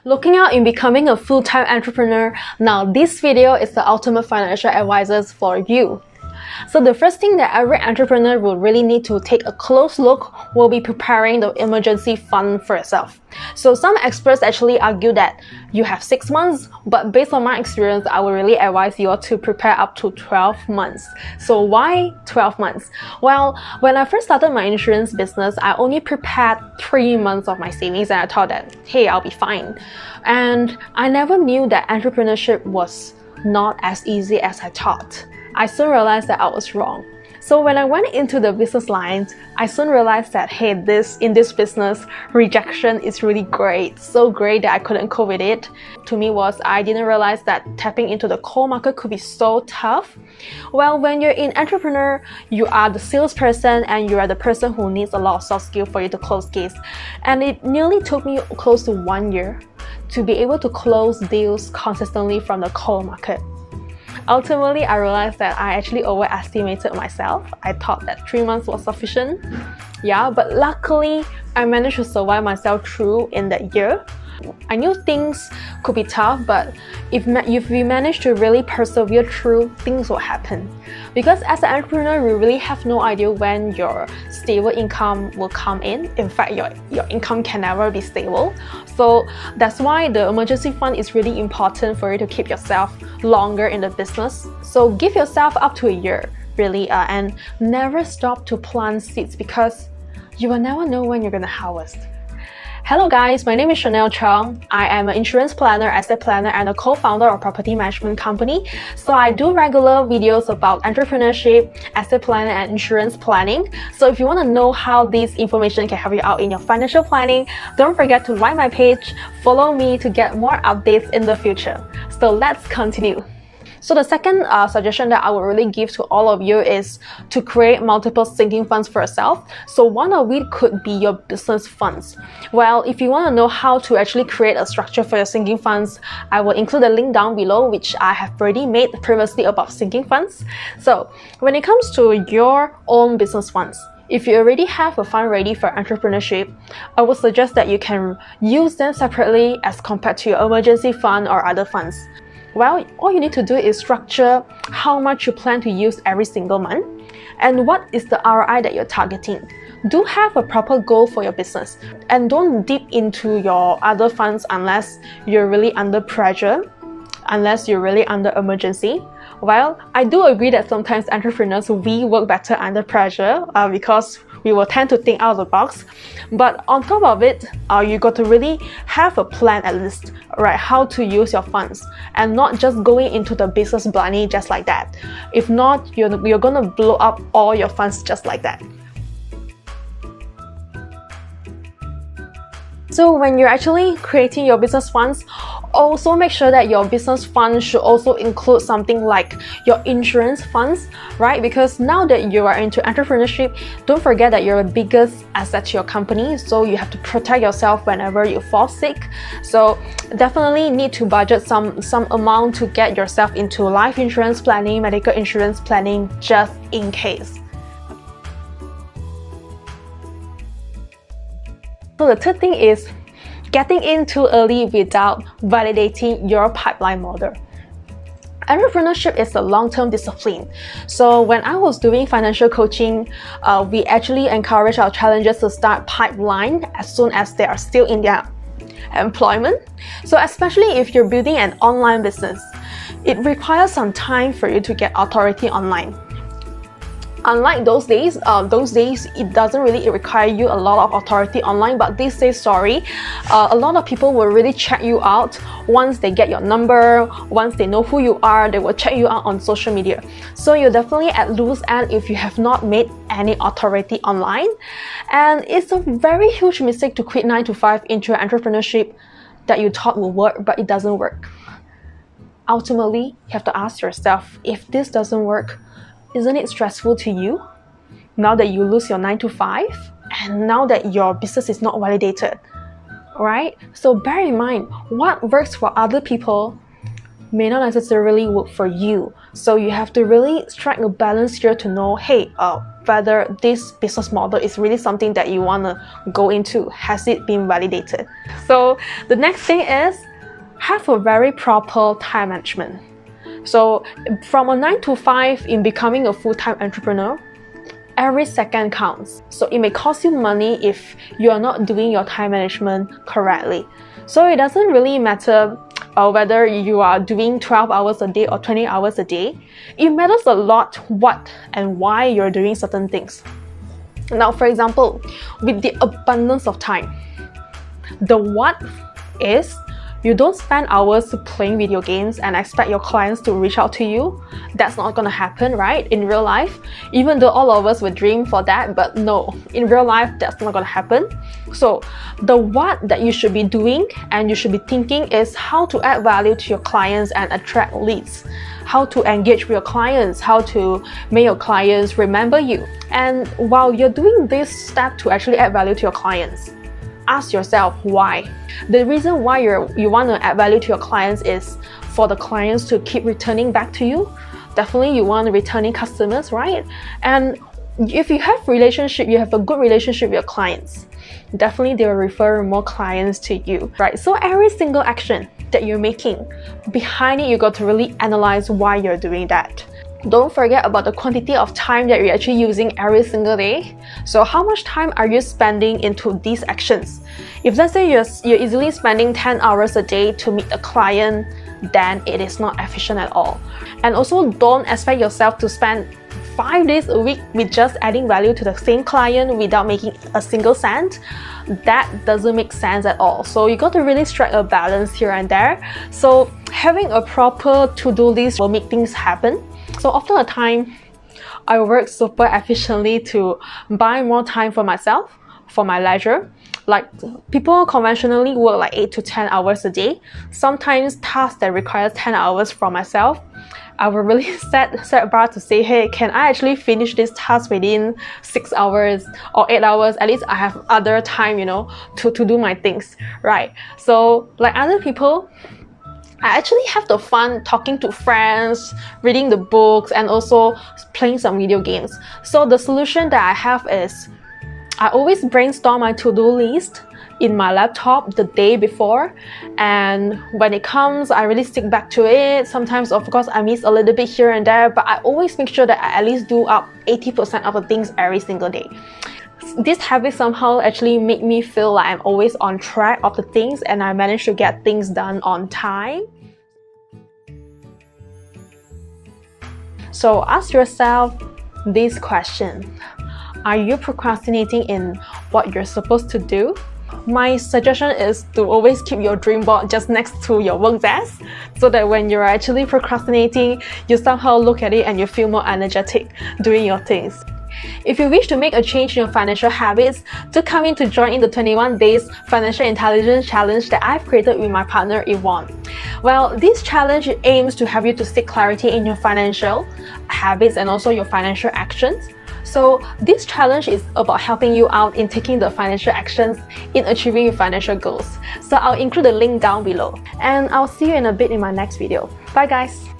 Looking out in becoming a full-time entrepreneur, now this video is the ultimate financial advisors for you. So the first thing that every entrepreneur will really need to take a close look will be preparing the emergency fund for yourself. So some experts actually argue that you have 6 months, but based on my experience, I would really advise you to prepare up to 12 months. So why 12 months? Well, when I first started my insurance business, I only prepared 3 months of my savings and I thought that, hey, I'll be fine. And I never knew that entrepreneurship was not as easy as I thought. I soon realized that I was wrong. So when I went into the business lines, I soon realized that, hey, in this business, rejection is really great. So great that I couldn't cope with it. To me I didn't realize that tapping into the cold market could be so tough. Well, when you're an entrepreneur, you are the salesperson and you are the person who needs a lot of soft skill for you to close case. And it nearly took me close to 1 year to be able to close deals consistently from the cold market. Ultimately, I realized that I actually overestimated myself. I thought that 3 months was sufficient. Yeah, but luckily, I managed to survive myself through in that year. I knew things could be tough, but if we manage to really persevere through, things will happen. Because as an entrepreneur, we really have no idea when your stable income will come in. In fact, your income can never be stable. So that's why the emergency fund is really important for you to keep yourself longer in the business. So give yourself up to a year, really, and never stop to plant seeds because you will never know when you're gonna harvest. Hello guys, my name is Chanel Chong. I am an insurance planner, asset planner, and a co-founder of property management company. So I do regular videos about entrepreneurship, asset planning, and insurance planning. So if you want to know how this information can help you out in your financial planning, don't forget to like my page, follow me to get more updates in the future. So let's continue. So the second suggestion that I would really give to all of you is to create multiple sinking funds for yourself. So one of it could be your business funds. Well, if you want to know how to actually create a structure for your sinking funds, I will include a link down below which I have already made previously about sinking funds. So when it comes to your own business funds, if you already have a fund ready for entrepreneurship, I would suggest that you can use them separately as compared to your emergency fund or other funds. Well, all you need to do is structure how much you plan to use every single month and what is the ROI that you're targeting. Do have a proper goal for your business and don't dip into your other funds unless you're really under pressure, unless you're really under emergency. Well, I do agree that sometimes entrepreneurs, we work better under pressure because we will tend to think out of the box. But on top of it, you got to really have a plan at least, right? How to use your funds and not just going into the business blindly just like that. If not, you're gonna blow up all your funds just like that. So when you're actually creating your business funds, also make sure that your business fund should also include something like your insurance funds, right? Because now that you are into entrepreneurship, don't forget that you're the biggest asset to your company, so you have to protect yourself whenever you fall sick. So definitely need to budget some amount to get yourself into life insurance planning, medical insurance planning, just in case. So the third thing is getting in too early without validating your pipeline model. Entrepreneurship is a long-term discipline. So when I was doing financial coaching, we actually encourage our challengers to start pipeline as soon as they are still in their employment. So especially if you're building an online business, it requires some time for you to get authority online. Unlike those days, it doesn't really require you a lot of authority online, but these days, a lot of people will really check you out once they get your number, once they know who you are, they will check you out on social media. So you're definitely at loose end if you have not made any authority online. And it's a very huge mistake to quit 9 to 5 into entrepreneurship that you thought will work, but it doesn't work. Ultimately, you have to ask yourself, if this doesn't work, isn't it stressful to you now that you lose your 9 to 5 and now that your business is not validated, right? So bear in mind, what works for other people may not necessarily work for you. So you have to really strike a balance here to know, hey, whether this business model is really something that you want to go into. Has it been validated? So the next thing is have a very proper time management. So from a 9 to 5 in becoming a full-time entrepreneur, every second counts. So it may cost you money if you are not doing your time management correctly. So it doesn't really matter whether you are doing 12 hours a day or 20 hours a day. It matters a lot what and why you're doing certain things. Now, for example, with the abundance of time, the what is you don't spend hours playing video games and expect your clients to reach out to you. That's not gonna happen, right? In real life, even though all of us would dream for that, but no, in real life, that's not gonna happen. So the what that you should be doing and you should be thinking is how to add value to your clients and attract leads, how to engage with your clients, how to make your clients remember you. And while you're doing this step to actually add value to your clients, ask yourself why. The reason why you want to add value to your clients is for the clients to keep returning back to you. Definitely you want returning customers, right? And if you have a good relationship with your clients, definitely they will refer more clients to you, right? So every single action that you're making, behind it, you got to really analyze why you're doing that. Don't forget about the quantity of time that you're actually using every single day. So how much time are you spending into these actions? If let's say you're easily spending 10 hours a day to meet a client, then it is not efficient at all. And also don't expect yourself to spend 5 days a week with just adding value to the same client without making a single cent. That doesn't make sense at all. So you got to really strike a balance here and there. So having a proper to-do list will make things happen. So often a time, I work super efficiently to buy more time for myself, for my leisure. Like people conventionally work like 8 to 10 hours a day. Sometimes tasks that require 10 hours from myself, I will really set a bar to say, hey, can I actually finish this task within 6 hours or 8 hours? At least I have other time, to do my things, right? So like other people, I actually have the fun talking to friends, reading the books, and also playing some video games. So the solution that I have is I always brainstorm my to-do list in my laptop the day before, and when it comes, I really stick back to it. Sometimes, of course, I miss a little bit here and there, but I always make sure that I at least do up 80% of the things every single day. This habit somehow actually make me feel like I'm always on track of the things and I manage to get things done on time. So ask yourself this question. Are you procrastinating in what you're supposed to do? My suggestion is to always keep your dream board just next to your work desk so that when you're actually procrastinating, you somehow look at it and you feel more energetic doing your things. If you wish to make a change in your financial habits, do come in to join in the 21 days financial intelligence challenge that I've created with my partner Yvonne. Well, this challenge aims to have you to seek clarity in your financial habits and also your financial actions. So this challenge is about helping you out in taking the financial actions in achieving your financial goals. So I'll include the link down below. And I'll see you in a bit in my next video. Bye guys!